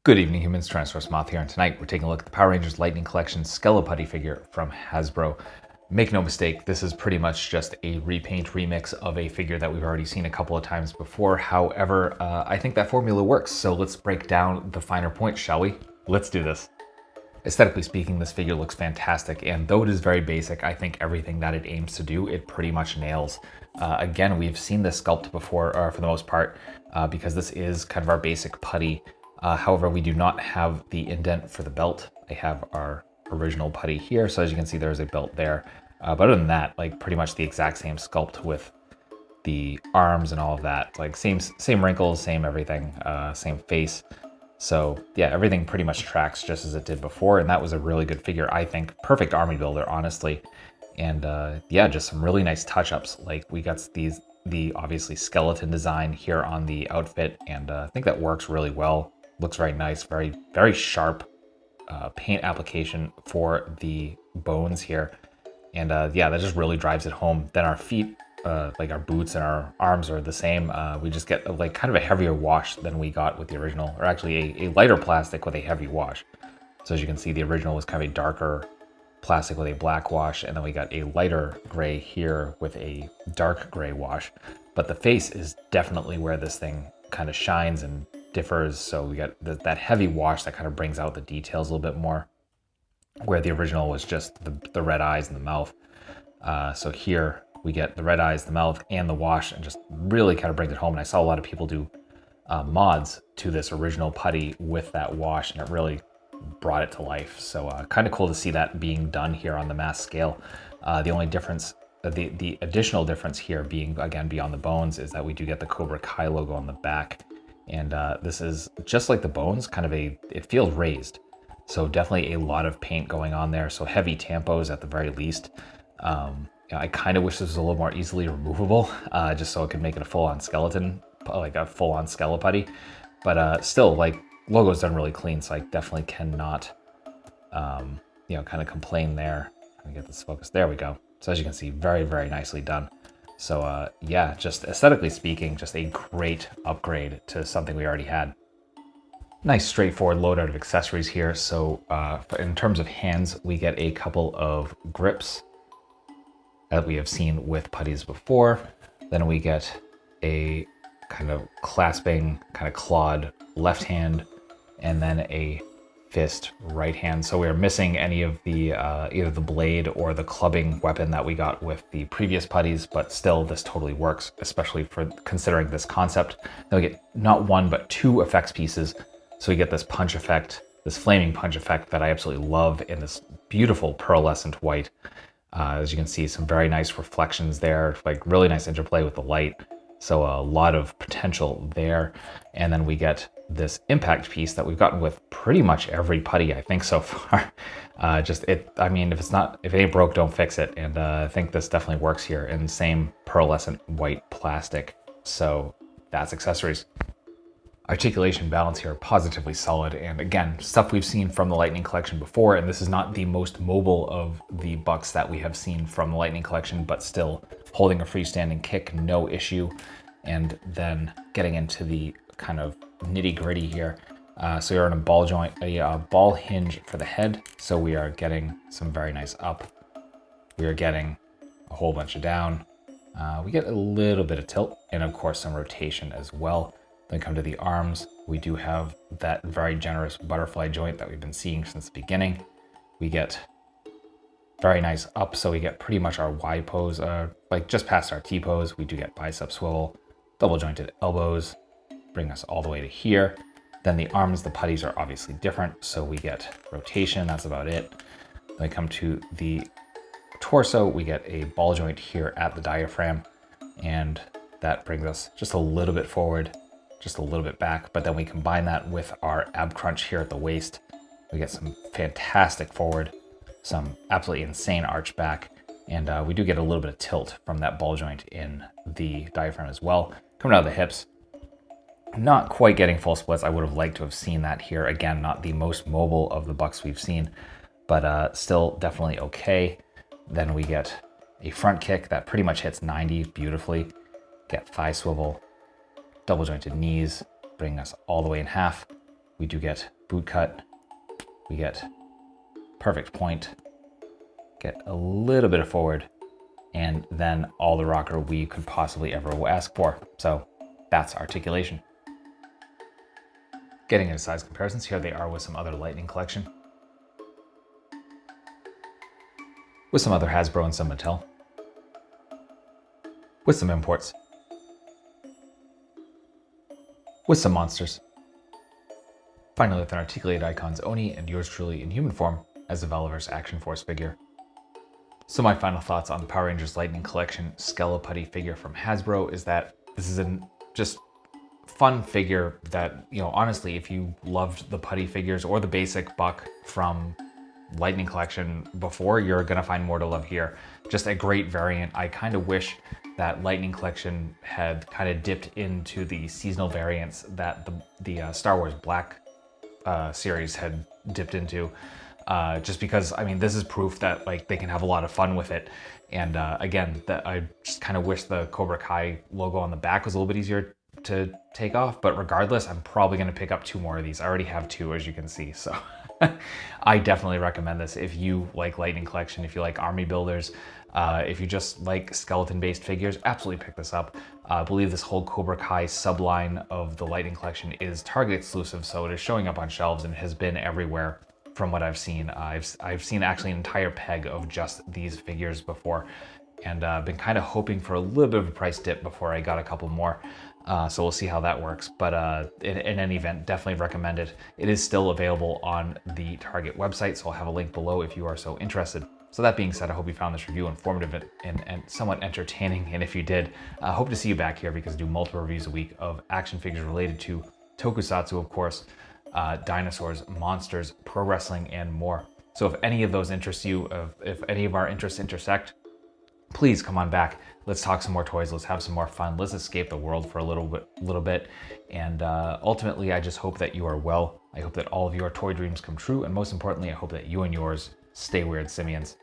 Good evening, humans. Tyrannosaurusmoth here, and tonight we're taking a look at the Power Rangers Lightning Collection Skeleputty figure from Hasbro. Make no mistake, this is pretty much just a repaint remix of a figure that we've already seen a couple of times before. However, I think that formula works, so let's break down the finer points, shall we? Let's do this. Aesthetically speaking, this figure looks fantastic, and though it is very basic, I think everything that it aims to do, it pretty much nails. Again, we've seen this sculpt before, for the most part, because this is kind of our basic putty. However, we do not have the indent for the belt. I have our original putty here, so as you can see, there's a belt there. But other than that, like pretty much the exact same sculpt with the arms and all of that. Like same wrinkles, same everything, same face. So yeah, everything pretty much tracks just as it did before, and that was a really good figure, I think. Perfect army builder, honestly. And yeah, just some really nice touch-ups. Like we got the obviously skeleton design here on the outfit, and I think that works really well. Looks very nice, very sharp paint application for the bones here. And yeah, that just really drives it home. Then our feet, like our boots and our arms are the same. We just get like kind of a heavier wash than we got with the original, or actually a lighter plastic with a heavy wash. So as you can see, the original was kind of a darker plastic with a black wash, and then we got a lighter gray here with a dark gray wash. But the face is definitely where this thing kind of shines and differs. So we got that heavy wash that kind of brings out the details a little bit more, where the original was just the red eyes and the mouth. So here we get the red eyes, the mouth, and the wash, and just really kind of brings it home. And I saw a lot of people do mods to this original putty with that wash, and it really brought it to life. So kind of cool to see that being done here on the mass scale. The only difference, the additional difference here being, again, beyond the bones, is that we do get the Cobra Kai logo on the back. And this is just like the bones, kind of it feels raised. So definitely a lot of paint going on there. So heavy tampos at the very least. I kind of wish this was a little more easily removable, just so it could make it a full-on skeleton, like a full-on Skeleputty. But still, like, logo's done really clean, so I definitely cannot, kind of complain there. Let me get this focused. There we go. So as you can see, very, very nicely done. So yeah, just aesthetically speaking, just a great upgrade to something we already had. Nice straightforward loadout of accessories here. So in terms of hands, we get a couple of grips that we have seen with putties before. Then we get a kind of clasping, kind of clawed left hand, and then a fist right hand. So we're missing any of the either the blade or the clubbing weapon that we got with the previous putties, but still this totally works, especially for considering this concept. Then we get not one but two effects pieces. So we get this punch effect, this flaming punch effect that I absolutely love in this beautiful pearlescent white. As you can see, some very nice reflections there, like really nice interplay with the light. So a lot of potential there. And then we get this impact piece that we've gotten with pretty much every putty, I think, so far. I mean, if it ain't broke, don't fix it. And I think this definitely works here in the same pearlescent white plastic. So that's accessories. Articulation, balance here, positively solid. And again, stuff we've seen from the Lightning Collection before, and this is not the most mobile of the bucks that we have seen from the Lightning Collection, but still holding a freestanding kick, no issue. And then getting into the kind of nitty gritty here. So we're on a ball joint, a ball hinge for the head. So we are getting some very nice up. We are getting a whole bunch of down. We get a little bit of tilt, and of course some rotation as well. Then come to the arms. We do have that very generous butterfly joint that we've been seeing since the beginning. We get very nice up, so we get pretty much our Y pose, like just past our T pose. We do get bicep swivel, double jointed elbows, bring us all the way to here. Then the arms, the putties are obviously different, so we get rotation, that's about it. Then we come to the torso, we get a ball joint here at the diaphragm, and that brings us just a little bit forward, just a little bit back, but then we combine that with our ab crunch here at the waist. We get some fantastic forward, some absolutely insane arch back, and we do get a little bit of tilt from that ball joint in the diaphragm as well. Coming out of the hips, not quite getting full splits. I would have liked to have seen that here. Again, not the most mobile of the bucks we've seen, but still definitely okay. Then we get a front kick that pretty much hits 90 beautifully. Get thigh swivel, double jointed knees, bring us all the way in half. We do get boot cut. We get perfect point. Get a little bit of forward. And then all the rocker we could possibly ever ask for. So that's Articulation. Getting into size comparisons, here they are with some other Lightning Collection. With some other Hasbro and some Mattel. With some imports. With some monsters. Finally with an articulated icons Oni and yours truly in human form as the Valiverse Action Force figure. So my final thoughts on the Power Rangers Lightning Collection Skeleputty figure from Hasbro is that this is a just fun figure that, you know, honestly, if you loved the putty figures or the basic buck from Lightning Collection before, you're gonna find more to love here. Just a great variant. I kind of wish that Lightning Collection had kind of dipped into the seasonal variants that the Star Wars Black series had dipped into. Just because, I mean, this is proof that like they can have a lot of fun with it. And again, that I just kind of wish the Cobra Kai logo on the back was a little bit easier to take off. But regardless, I'm probably going to pick up 2 more of these. I already have 2, as you can see. So I definitely recommend this if you like Lightning Collection, if you like army builders, if you just like skeleton-based figures, absolutely pick this up. I believe this whole Cobra Kai subline of the Lightning Collection is Target exclusive, so it is showing up on shelves and has been everywhere. From what I've seen, I've seen actually an entire peg of just these figures before, and been kind of hoping for a little bit of a price dip before I got a couple more. So we'll see how that works. But in any event, definitely recommend it. It is still available on the Target website, so I'll have a link below if you are so interested. So that being said, I hope you found this review informative and somewhat entertaining. And if you did, I hope to see you back here because I do multiple reviews a week of action figures related to Tokusatsu, of course, dinosaurs, monsters, pro wrestling, and more. So if any of those interest you, if any of our interests intersect, please come on back. Let's talk some more toys. Let's have some more fun. Let's escape the world for a little bit. And ultimately, I just hope that you are well. I hope that all of your toy dreams come true. And most importantly, I hope that you and yours stay weird, simians.